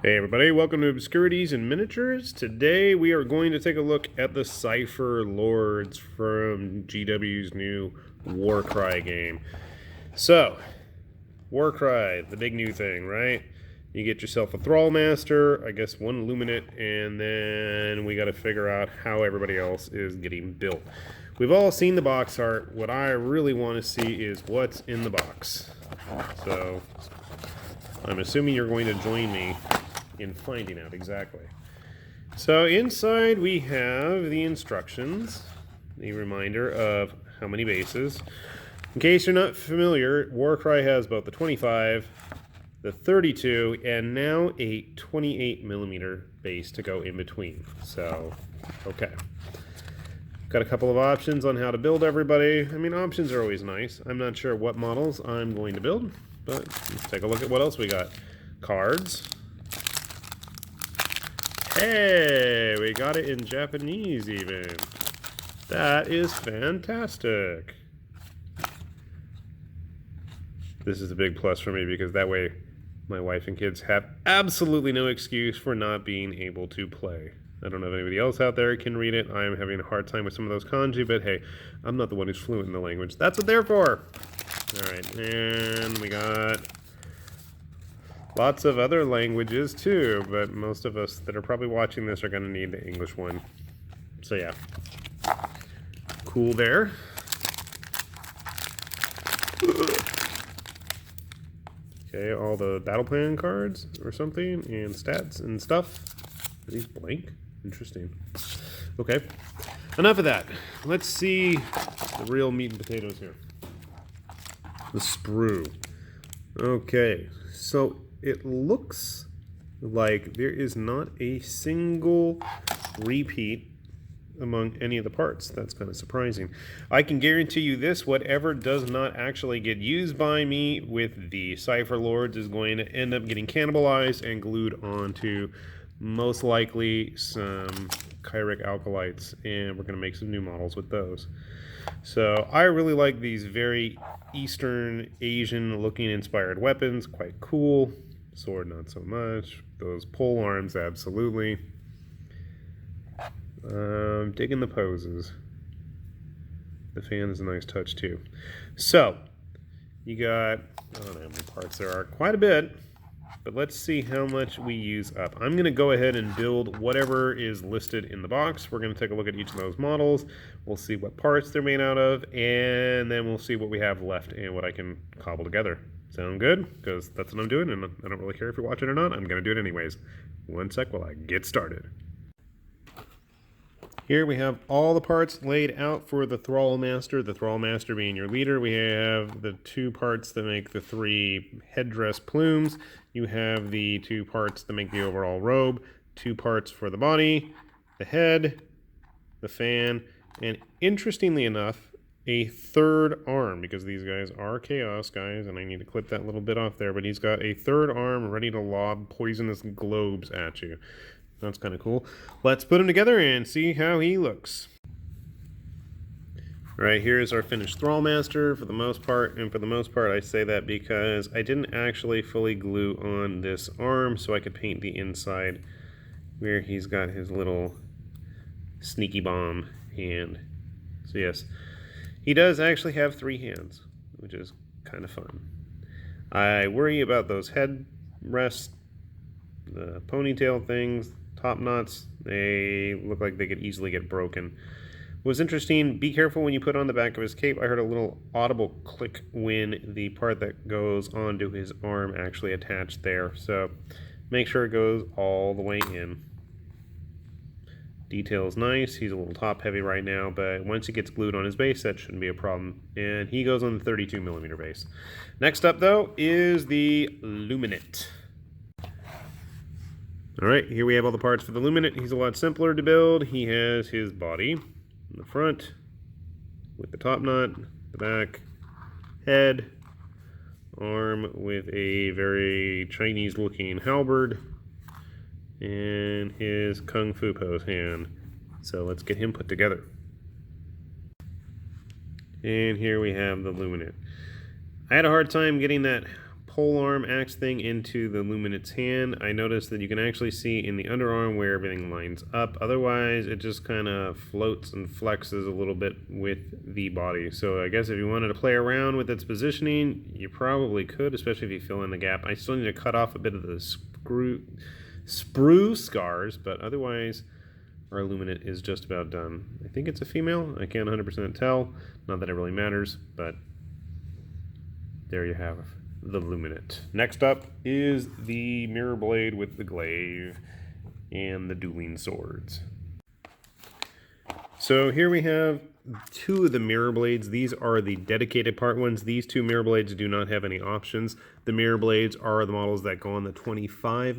Hey everybody, welcome to Obscurities and Miniatures. Today we are going to take a look at the Cypher Lords from GW's new WarCry game. So, WarCry, the big new thing, right? You get yourself a Thrall Master, I guess one Luminate, and then we got to figure out how everybody else is getting built. We've all seen the box art. What I really want to see is what's in the box. So, I'm assuming you're going to join me in finding out exactly. So inside we have the instructions, a reminder of how many bases. In case you're not familiar, WarCry has both the 25, the 32, and now a 28mm base to go in between. So, okay. Got a couple of options on how to build everybody. I mean, options are always nice. I'm not sure what models I'm going to build, but let's take a look at what else we got. Cards. Hey, we got it in Japanese even. That is fantastic. This is a big plus for me because that way my wife and kids have absolutely no excuse for not being able to play. I don't know if anybody else out there can read it. I am having a hard time with some of those kanji, but hey, I'm not the one who's fluent in the language. That's what they're for. All right, and we got lots of other languages too, but most of us that are probably watching this are going to need the English one. So yeah, cool there. Okay, all the battle plan cards or something, and stats and stuff. Are these blank? Interesting. Okay, enough of that. Let's see the real meat and potatoes here. The sprue. Okay, so it looks like there is not a single repeat among any of the parts. That's kind of surprising. I can guarantee you this, whatever does not actually get used by me with the Cypher Lords is going to end up getting cannibalized and glued onto most likely some Kyric Alkalites, and we're going to make some new models with those. So I really like these very Eastern Asian looking inspired weapons, quite cool. Sword not so much. Those pole arms absolutely. Digging the poses. The fan is a nice touch too. So you got, I don't know how many parts there are, quite a bit, but let's see how much we use up. I'm going to go ahead and build whatever is listed in the box. We're going to take a look at each of those models. We'll see what parts they're made out of, and then we'll see what we have left and what I can cobble together. Sound good? Because that's what I'm doing, and I don't really care if you're watching or not. I'm going to do it anyways. One sec while I get started. Here we have all the parts laid out for the Thrall Master, the Thrall Master being your leader. We have the two parts that make the three headdress plumes. You have the two parts that make the overall robe, two parts for the body, the head, the fan, and interestingly enough, a third arm, because these guys are chaos guys, and I need to clip that little bit off there, but he's got a third arm ready to lob poisonous globes at you. That's kind of cool. Let's put him together and see how he looks. All right, here's our finished Thrall Master for the most part, and for the most part I say that because I didn't actually fully glue on this arm so I could paint the inside where he's got his little sneaky bomb hand. So yes, he does actually have 3 hands, which is kind of fun. I worry about those head rests, the ponytail things, top knots. They look like they could easily get broken. What's interesting, be careful when you put on the back of his cape. I heard a little audible click when the part that goes onto his arm actually attached there. So make sure it goes all the way in. Detail's nice. He's a little top heavy right now, but once he gets glued on his base, that shouldn't be a problem. And he goes on the 32mm base. Next up, though, is the Luminate. All right, here we have all the parts for the Luminate. He's a lot simpler to build. He has his body in the front with the top knot, the back, head, arm with a very Chinese-looking halberd, and his Kung Fu pose hand. So let's get him put together. And here we have the Luminate. I had a hard time getting that polearm axe thing into the Luminant's hand. I noticed that you can actually see in the underarm where everything lines up. Otherwise, it just kind of floats and flexes a little bit with the body. So I guess if you wanted to play around with its positioning, you probably could, especially if you fill in the gap. I still need to cut off a bit of the sprue scars, but otherwise our Luminant is just about done. I think it's a female. I can't 100% tell. Not that it really matters, but there you have the Luminant. Next up is the Mirror Blade with the glaive and the dueling swords. So here we have two of the Mirror Blades. These are the dedicated part ones. These two Mirror Blades do not have any options. The Mirror Blades are the models that go on the 28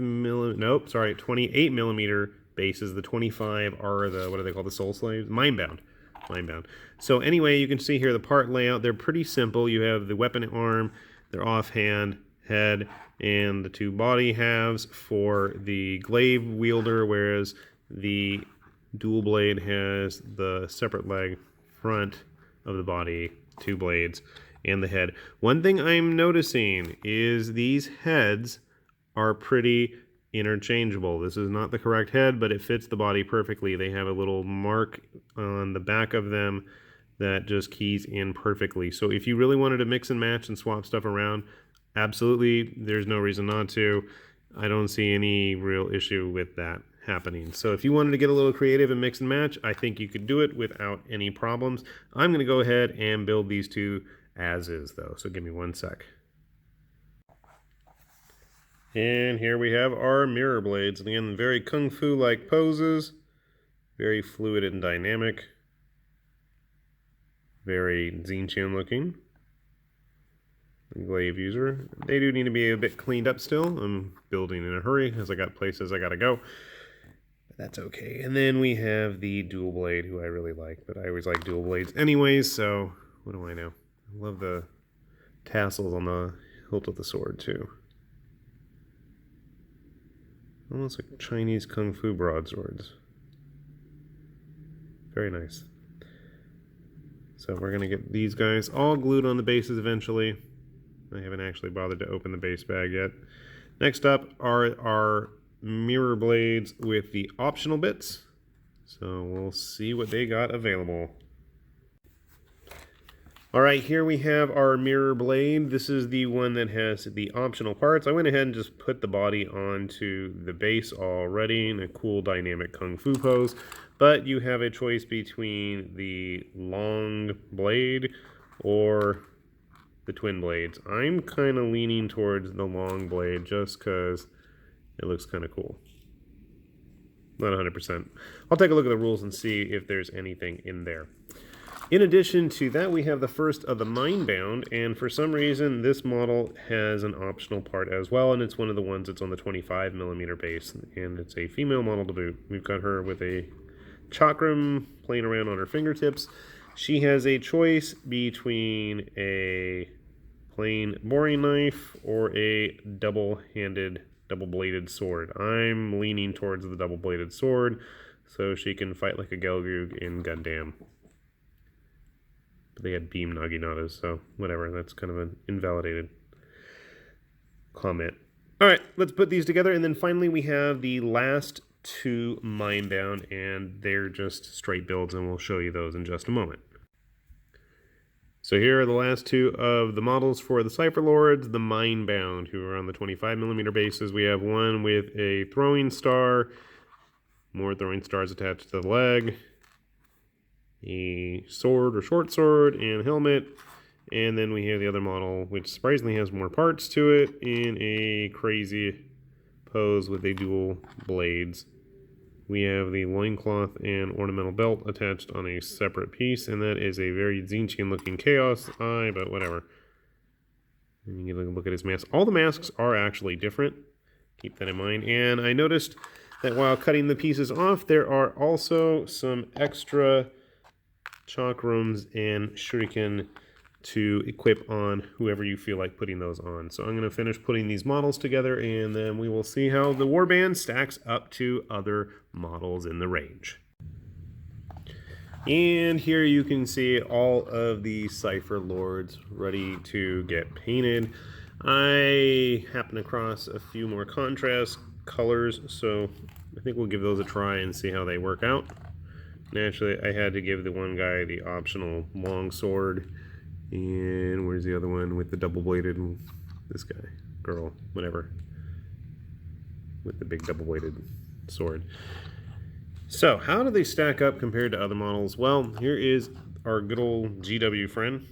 millimeter bases. The 25 are the, what do they call, the Soul Slaves? Mindbound. So anyway, you can see here the part layout. They're pretty simple. You have the weapon arm, their offhand, head, and the two body halves for the glaive wielder, whereas the dual blade has the separate leg, front of the body, two blades, and the head. One thing I'm noticing is these heads are pretty interchangeable. This is not the correct head, but it fits the body perfectly. They have a little mark on the back of them that just keys in perfectly. So if you really wanted to mix and match and swap stuff around, absolutely, there's no reason not to. I don't see any real issue with that happening. So if you wanted to get a little creative and mix and match, I think you could do it without any problems. I'm going to go ahead and build these two as is though, so give me one sec. And here we have our Mirror Blades. And again, very Kung Fu-like poses, very fluid and dynamic, very Tzeentch-ian looking. The glaive user. They do need to be a bit cleaned up still. I'm building in a hurry as I got places I gotta go. But that's okay. And then we have the dual blade, who I really like, but I always like dual blades anyways, so what do I know? I love the tassels on the hilt of the sword too. Almost like Chinese Kung Fu broadswords. Very nice. So we're going to get these guys all glued on the bases eventually. I haven't actually bothered to open the base bag yet. Next up are our Mirror Blades with the optional bits. So we'll see what they got available. Alright, here we have our Mirror Blade. This is the one that has the optional parts. I went ahead and just put the body onto the base already in a cool dynamic Kung Fu pose. But you have a choice between the long blade or the twin blades. I'm kind of leaning towards the long blade just because it looks kind of cool. Not 100%. I'll take a look at the rules and see if there's anything in there. In addition to that, we have the first of the Mindbound, and for some reason this model has an optional part as well, and it's one of the ones that's on the 25 millimeter base, and it's a female model to boot. We've got her with a chakram playing around on her fingertips. She has a choice between a plain boring knife or a double-handed, double-bladed sword. I'm leaning towards the double-bladed sword so she can fight like a Gelgoog in Gundam. But they had beam Naginatas, so whatever. That's kind of an invalidated comment. All right, let's put these together, and then finally we have the last two Mindbound, and they're just straight builds, and we'll show you those in just a moment. So here are the last two of the models for the Cypher Lords, the Mindbound, who are on the 25 millimeter bases. We have one with a throwing star, more throwing stars attached to the leg, a sword or short sword, and helmet. And then we have the other model, which surprisingly has more parts to it, in a crazy pose with a dual blades. We have the loincloth and ornamental belt attached on a separate piece, and that is a very Tzeentch-ian looking Chaos Eye, but whatever. And you can look at his mask. All the masks are actually different. Keep that in mind. And I noticed that while cutting the pieces off, there are also some extra chakrams and shuriken to equip on whoever you feel like putting those on. So I'm going to finish putting these models together, and then we will see how the warband stacks up to other models in the range. And here you can see all of the Cypher Lords ready to get painted. I happened across a few more contrast colors, so I think we'll give those a try and see how they work out. Naturally, I had to give the one guy the optional long sword, and where's the other one with the double-bladed? This guy, girl, whatever, with the big double-bladed sword. So, how do they stack up compared to other models? Well, here is our good old GW friend.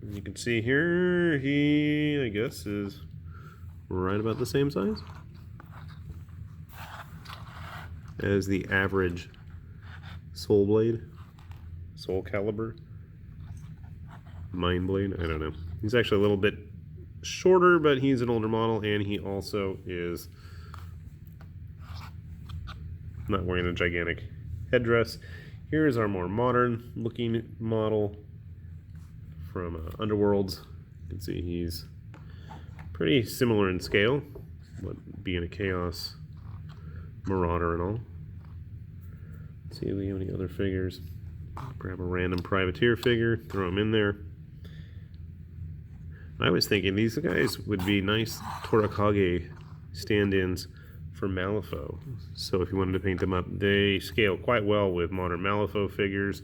You can see here, he, I guess, is right about the same size as the average Soul Blade, Soul Caliber, Mind Blade, I don't know. He's actually a little bit shorter, but he's an older model, and he also is not wearing a gigantic headdress. Here is our more modern looking model from Underworlds. You can see he's pretty similar in scale, but being a Chaos Marauder and all. Let's see if we have any other figures. Grab a random Privateer figure, throw him in there. I was thinking these guys would be nice Torakage stand-ins for Malifaux. So if you wanted to paint them up, they scale quite well with modern Malifaux figures.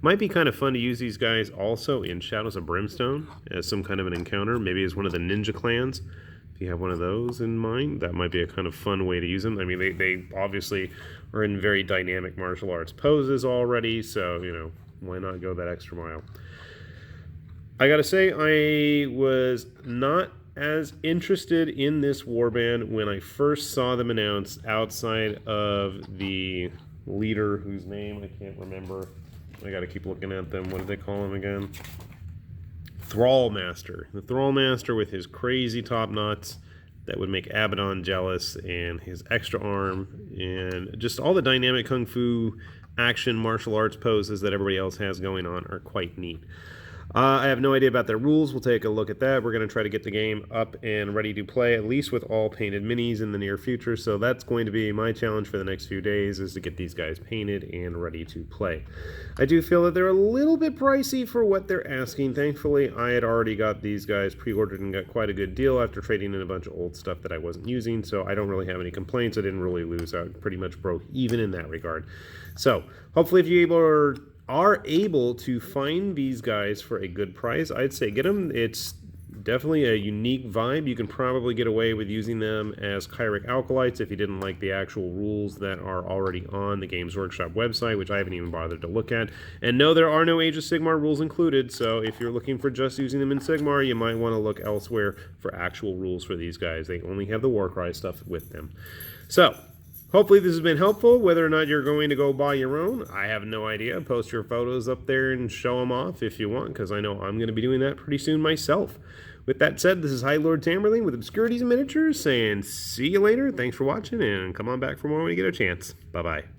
Might be kind of fun to use these guys also in Shadows of Brimstone as some kind of an encounter, maybe as one of the ninja clans. If you have one of those in mind, that might be a kind of fun way to use them. I mean, they obviously are in very dynamic martial arts poses already, so, you know, why not go that extra mile? I gotta say, I was not as interested in this warband when I first saw them announced outside of the leader whose name I can't remember. I gotta keep looking at them. What did they call him again? Thrall Master. The Thrall Master with his crazy top knots that would make Abaddon jealous, and his extra arm, and just all the dynamic kung fu action martial arts poses that everybody else has going on are quite neat. I have no idea about their rules. We'll take a look at that. We're going to try to get the game up and ready to play, at least with all painted minis in the near future. So that's going to be my challenge for the next few days, is to get these guys painted and ready to play. I do feel that they're a little bit pricey for what they're asking. Thankfully, I had already got these guys pre-ordered and got quite a good deal after trading in a bunch of old stuff that I wasn't using. So I don't really have any complaints. I didn't really lose out. Pretty much broke even in that regard. So hopefully if you are able to find these guys for a good price, I'd say get them. It's definitely a unique vibe. You can probably get away with using them as Kyric Alkalites if you didn't like the actual rules that are already on the Games Workshop website, which I haven't even bothered to look at. And no, there are no Age of Sigmar rules included, so if you're looking for just using them in Sigmar, you might want to look elsewhere for actual rules for these guys. They only have the WarCry stuff with them. So, hopefully this has been helpful. Whether or not you're going to go buy your own, I have no idea. Post your photos up there and show them off if you want, because I know I'm going to be doing that pretty soon myself. With that said, this is High Lord Tamerlane with Obscurities and Miniatures saying see you later. Thanks for watching, and come on back for more when you get a chance. Bye-bye.